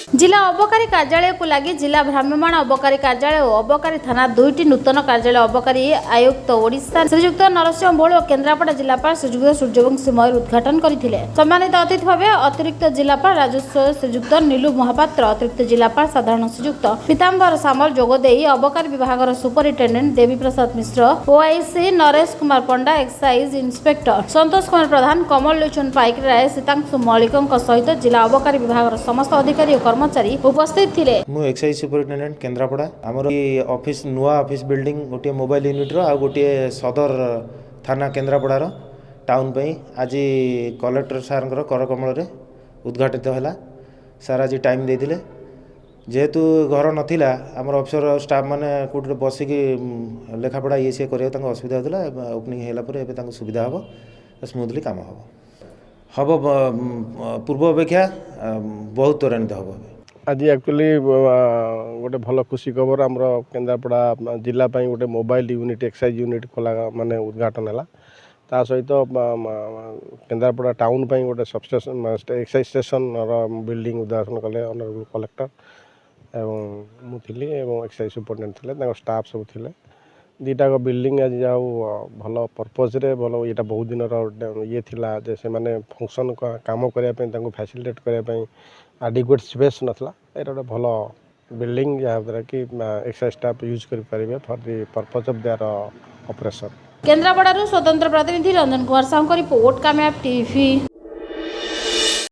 जिला अबकारी कार्यालय को लगी जिला भ्राम्यमाण अबकारी कार्यालय और अबकारी थाना दुईटी नूतन कार्यालय अबकारी आयुक्त ओडिशा श्रीजुक्त नरसिंह बोल और केन्द्रापड़ा जिलापाल श्रीजुक्त सूर्यवंशी मयूर उद्घाटन करथिले। सम्मानित अतिथि भाव अतिरिक्त जिलापाल राजस्व श्रीजुक्त नीलू महापात्र, अतिरिक्त जिलापाल साधारण श्रीजुक्त पीताम्बर सामल जोगदे अबकारी विभाग सुपरिटेडेंट देवी प्रसाद मिश्र, ओआईसी नरेश कुमार पंडा, एक्साइज इंस्पेक्टर संतोष कुमार प्रधान, कमल लोचन पाइक राय, सीतांशु मल्लिक सहित जिला अबकारी विभाग समस्त अधिकारी और कर्मचारी उपस्थित थिले। मु एक्साइज सुपरिटेडेंट केन्द्रापड़ा आमर ऑफिस नुआ ऑफिस बिल्डिंग गोटे मोबाइल यूनिट रो आ गोटे सदर थाना केन्द्रापड़ार टाउन पे आज कलेक्टर सार करकमल रे उद्घाटित है। सार आज टाइम देते जेहेतु घर नाला आमर अफिसर स्टाफ मैंने कौट बसिक लेखापढ़ा ये सी कर असुविधा होता ओपनिंग है सुविधा हम स्मूथली काम हम पूर्व अपेक्षा बहुत त्वरान्वित हम। आज एक्चुअली गोटे भल खुशी खबर आमर केन्द्रापड़ा जिला गोटे मोबाइल यूनिट एक्साइज यूनिट खोला माने उद्घाटन है। ता सहित केन्द्रापड़ा टाउन गोटे सबस्टेशन एक्साइज स्टेशन बिल्डिंग उद्घाटन कले ऑनरेबल कलेक्टर एवं मुझे एक्साइज सुपरिटेडेंट थे स्टाफ सब थे। दुईटा बिल्डिंग आज जाओ भल पर्पज रे भल ये बहुत दिन ये थिला जे से माने फंक्शन काम करने फैसिलिटेट करने एडिक्वेट स्पेस नथला। एटा गोटे भल बिल्डिंग जहाँ द्वारा कि एक्साइज स्टाफ यूज करें for the purpose of their operation. Kendrapara स्वतंत्र प्रतिनिधि रंजन कुमार साहू रिपोर्ट कामयाब टीवी।